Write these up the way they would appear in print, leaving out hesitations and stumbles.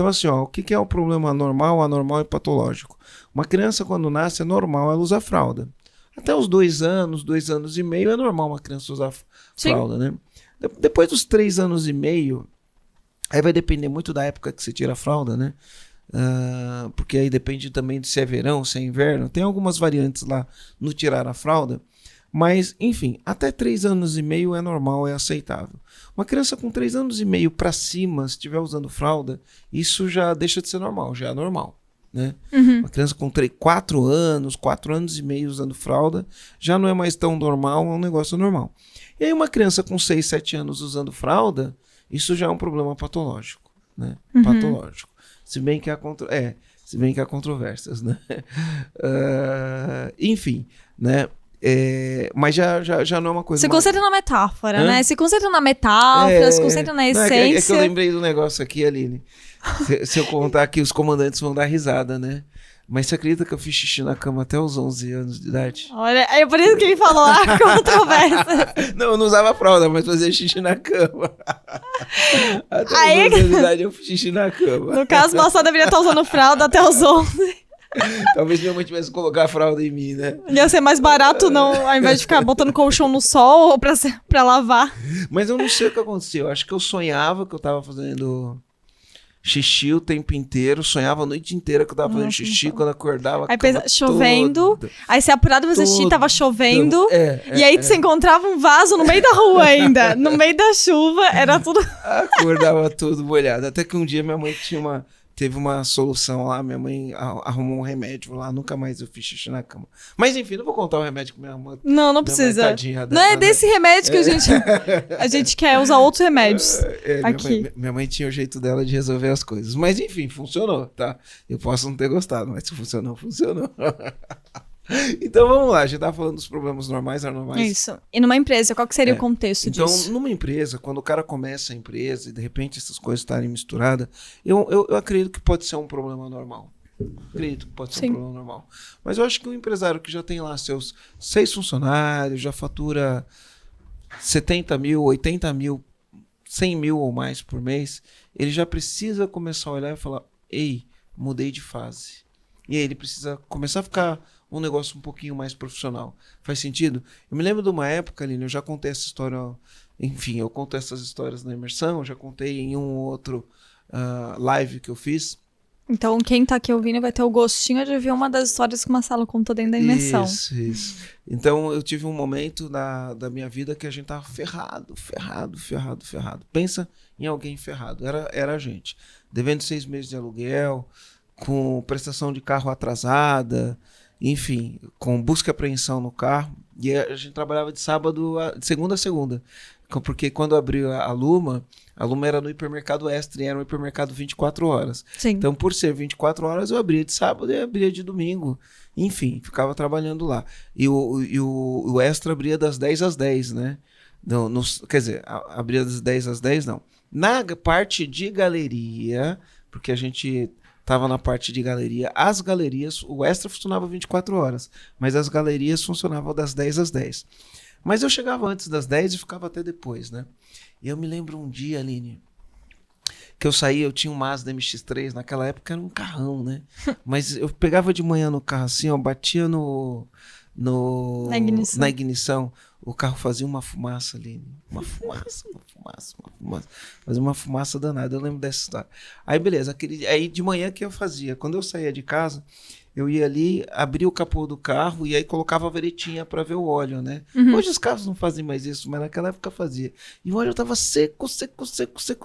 Então, assim, ó, o que é o problema normal, anormal e patológico? Uma criança, quando nasce, é normal ela usar fralda. Até os 2 anos, 2 anos e meio, é normal uma criança usar Sim. fralda, né? Depois dos 3 anos e meio, aí vai depender muito da época que você tira a fralda, né? Porque aí depende também de se é verão, se é inverno. Tem algumas variantes lá no tirar a fralda. Mas, enfim, até 3 anos e meio é normal, é aceitável. Uma criança com 3 anos e meio para cima, se estiver usando fralda, isso já deixa de ser normal, já é normal. Né? Uhum. Uma criança com 4 anos e meio usando fralda, já não é mais tão normal, é um negócio normal. E aí uma criança com 6, 7 anos usando fralda, isso já é um problema patológico. Né? Uhum. Patológico. Se bem que há controvérsias, né? Enfim, né? Mas já não é uma coisa... Se concentra na metáfora, Hã? né? Se concentra na metáfora, se concentra na Não, essência. é que eu lembrei do negócio aqui, Aline. Se eu contar aqui, os comandantes vão dar risada, né? Mas você acredita que eu fiz xixi na cama até os 11 anos de idade? Olha, é por isso que ele falou a controvérsia. Não, eu não usava fralda, mas fazia xixi na cama. Até Aí- os 11 anos de idade eu fiz xixi na cama. No caso, o Maçã deveria estar usando fralda até os 11. Talvez minha mãe tivesse que colocar a fralda em mim, né? Ia ser mais barato, não, ao invés de ficar botando colchão no sol ou pra lavar. Mas eu não sei o que aconteceu. Acho que eu sonhava que eu tava fazendo xixi o tempo inteiro. Sonhava a noite inteira que eu tava fazendo xixi. Quando acordava, Aí a cama chovendo, toda. aí você apurado pra fazer xixi, tava chovendo. É, E aí você encontrava um vaso no meio da rua ainda. No meio da chuva, era tudo... acordava tudo molhado. Até que um dia minha mãe teve uma solução lá. Minha mãe arrumou um remédio lá. Nunca mais eu fiz xixi na cama. Mas enfim, não vou contar o remédio que minha mãe... Não precisa. tadinha Não é dela, desse remédio que a gente quer usar outros remédios aqui. Minha mãe tinha o jeito dela de resolver as coisas. Mas enfim, funcionou, tá? Eu posso não ter gostado, mas se funcionou, funcionou. Então vamos lá, a gente tá falando dos problemas normais, anormais. Isso. E numa empresa, qual que seria o contexto Então, disso? numa empresa, quando o cara começa a empresa e de repente essas coisas estarem misturadas, eu acredito que pode ser um problema normal. Acredito que pode ser um problema normal. Mas eu acho que um empresário que já tem lá seus 6 funcionários, já fatura 70 mil, 80 mil, 100 mil ou mais por mês, ele já precisa começar a olhar e falar, ei, mudei de fase. E aí ele precisa começar a ficar um negócio um pouquinho mais profissional. Faz sentido? Eu me lembro de uma época, Aline, eu já contei essa história, enfim, eu conto essas histórias na imersão, eu já contei em um ou outro live que eu fiz. Então, quem tá aqui ouvindo vai ter o gostinho de ver uma das histórias que o Marcelo contou dentro da imersão. Isso. Então, eu tive um momento da minha vida que a gente tava ferrado. Pensa em alguém ferrado. Era a gente. Devendo 6 meses de aluguel, com prestação de carro atrasada, enfim, com busca e apreensão no carro. E a gente trabalhava de segunda a segunda. Porque quando abriu a Luma era no hipermercado Extra e era um hipermercado 24 horas. Sim. Então, por ser 24 horas, eu abria de sábado e abria de domingo. Enfim, ficava trabalhando lá. E o Extra abria das 10 às 10, né? Quer dizer, abria das 10 às 10, não. Na parte de galeria, porque a gente estava na parte de galeria, as galerias, o Extra funcionava 24 horas, mas as galerias funcionavam das 10 às 10. Mas eu chegava antes das 10 e ficava até depois, né? E eu me lembro um dia, Aline, que eu saía, eu tinha um Mazda MX-3, naquela época era um carrão, né? Mas eu pegava de manhã no carro assim, ó, batia na ignição, o carro fazia uma fumaça, Aline. Uma fumaça. Fazia uma fumaça danada, eu lembro dessa história. Aí beleza, aí de manhã o que eu fazia? Quando eu saía de casa, eu ia ali, abria o capô do carro e aí colocava a varetinha para ver o óleo, né? Uhum. Hoje os carros não fazem mais isso, mas naquela época fazia. E o óleo tava seco,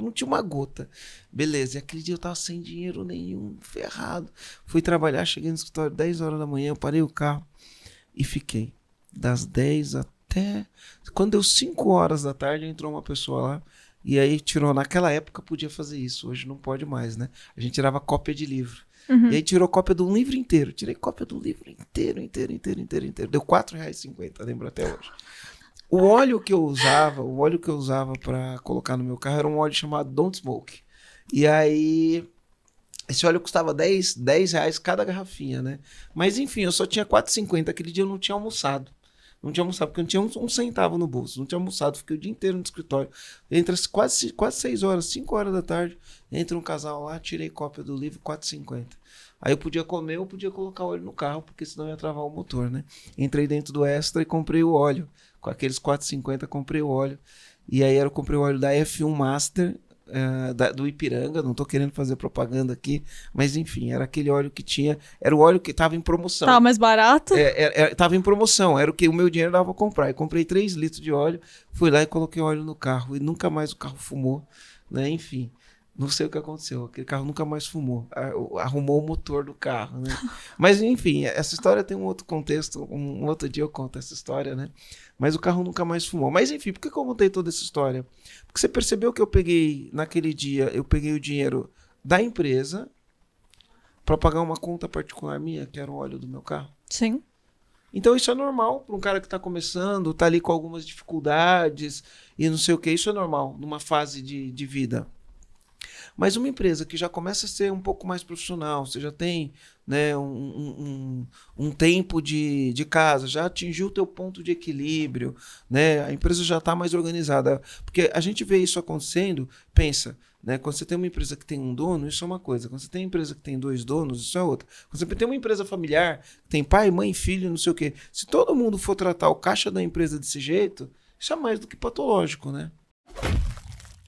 não tinha uma gota. Beleza, e aquele dia eu tava sem dinheiro nenhum, ferrado. Fui trabalhar, cheguei no escritório 10 horas da manhã, eu parei o carro e fiquei das 10 até... Quando deu 5 horas da tarde, entrou uma pessoa lá e aí tirou, naquela época podia fazer isso, hoje não pode mais, né? A gente tirava cópia de livro. Uhum. E aí tirou cópia do livro inteiro. Tirei cópia do livro inteiro. Deu R$4,50, lembro até hoje. O óleo que eu usava para colocar no meu carro era um óleo chamado Don't Smoke. E aí, esse óleo custava R$10 cada garrafinha, né? Mas enfim, eu só tinha R$4,50. Aquele dia eu não tinha almoçado. Não tinha almoçado, porque eu não tinha um centavo no bolso. Não tinha almoçado, fiquei o dia inteiro no escritório. Entre as quase 6 horas, 5 horas da tarde, entra um casal lá, tirei cópia do livro, 4,50. Aí eu podia comer, eu podia colocar óleo no carro, porque senão ia travar o motor, né? Entrei dentro do Extra e comprei o óleo. Com aqueles 4,50 comprei o óleo. E aí eu comprei o óleo da F1 Master, do Ipiranga, não tô querendo fazer propaganda aqui, mas enfim, era aquele óleo que tinha, era o óleo que estava em promoção. Tá mais barato? Tava em promoção, era o que o meu dinheiro dava pra comprar. Eu comprei 3 litros de óleo, fui lá e coloquei óleo no carro, e nunca mais o carro fumou, né? Enfim, não sei o que aconteceu, aquele carro nunca mais fumou, arrumou o motor do carro, né? Mas enfim, essa história tem um outro contexto, um outro dia eu conto essa história, né? Mas o carro nunca mais fumou. Mas enfim, por que eu contei toda essa história? Porque você percebeu que eu peguei, naquele dia, eu peguei o dinheiro da empresa para pagar uma conta particular minha, que era o óleo do meu carro. Sim. Então isso é normal para um cara que está começando, está ali com algumas dificuldades e não sei o que. Isso é normal numa fase de vida. Mas uma empresa que já começa a ser um pouco mais profissional, você já tem, né, um tempo de casa, já atingiu o teu ponto de equilíbrio, né, a empresa já está mais organizada. Porque a gente vê isso acontecendo, pensa, né, quando você tem uma empresa que tem um dono, isso é uma coisa. Quando você tem uma empresa que tem 2 donos, isso é outra. Quando você tem uma empresa familiar, que tem pai, mãe, filho, não sei o quê. Se todo mundo for tratar o caixa da empresa desse jeito, isso é mais do que patológico, né?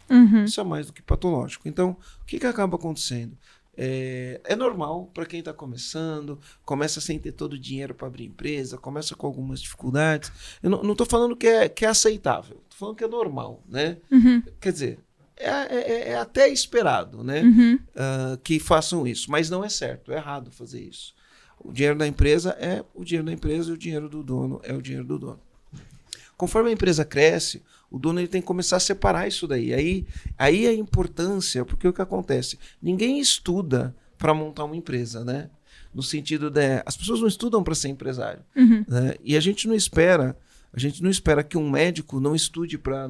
Uhum. Isso é mais do que patológico. Então, o que acaba acontecendo? É normal para quem está começando, começa sem ter todo o dinheiro para abrir empresa, começa com algumas dificuldades. Eu não estou falando que é aceitável, estou falando que é normal, né? Uhum. Quer dizer, é até esperado, né? Uhum. Que façam isso, mas não é certo, é errado fazer isso. O dinheiro da empresa é o dinheiro da empresa e o dinheiro do dono é o dinheiro do dono. Conforme a empresa cresce, o dono ele tem que começar a separar isso daí. Aí a importância, porque o que acontece? Ninguém estuda para montar uma empresa, né? No sentido as pessoas não estudam para ser empresário. Uhum. Né? E a gente não espera que um médico não estude para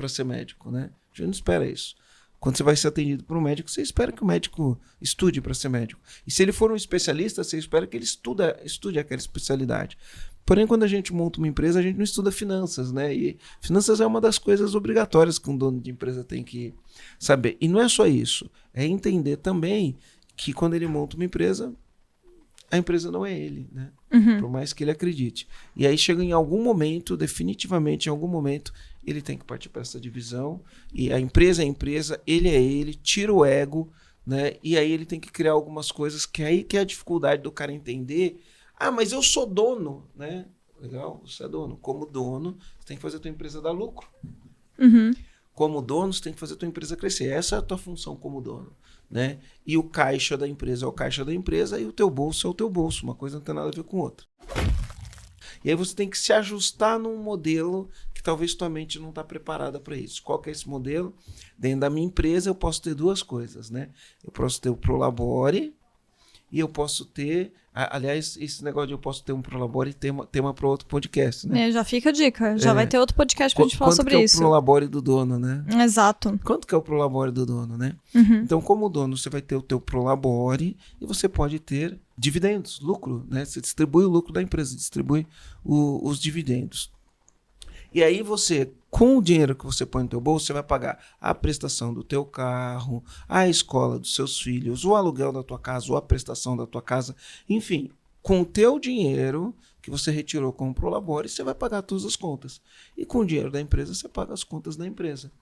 ser médico, né? A gente não espera isso. Quando você vai ser atendido por um médico, você espera que o médico estude para ser médico. E se ele for um especialista, você espera que ele estude aquela especialidade. Porém, quando a gente monta uma empresa, a gente não estuda finanças, né? E finanças é uma das coisas obrigatórias que um dono de empresa tem que saber. E não é só isso. É entender também que quando ele monta uma empresa, a empresa não é ele, né? Uhum. Por mais que ele acredite. E aí chega em algum momento, definitivamente em algum momento, ele tem que partir para essa divisão. E a empresa é a empresa, ele é ele, tira o ego, né? E aí ele tem que criar algumas coisas que aí que é a dificuldade do cara entender. Ah, mas eu sou dono, né? Legal, você é dono. Como dono, você tem que fazer a tua empresa dar lucro. Uhum. Como dono, você tem que fazer a tua empresa crescer. Essa é a tua função como dono, né? E o caixa da empresa é o caixa da empresa e o teu bolso é o teu bolso. Uma coisa não tem nada a ver com outra. E aí você tem que se ajustar num modelo que talvez tua mente não está preparada para isso. Qual que é esse modelo? Dentro da minha empresa eu posso ter 2 coisas, né? Eu posso ter o Prolabore e eu posso ter... Aliás, esse negócio de eu posso ter um Prolabore tema para outro podcast, né? Já fica a dica. Já vai ter outro podcast pra gente falar sobre Quanto que isso. é o Prolabore do dono, né? Exato. Quanto que é o Prolabore do dono, né? Uhum. Então, como dono, você vai ter o teu Prolabore e você pode ter dividendos, lucro, né? Você distribui o lucro da empresa, distribui os dividendos. E aí você, com o dinheiro que você põe no teu bolso, você vai pagar a prestação do teu carro, a escola dos seus filhos, o aluguel da tua casa, ou a prestação da tua casa. Enfim, com o teu dinheiro que você retirou com o Prolabore, você vai pagar todas as contas. E com o dinheiro da empresa, você paga as contas da empresa.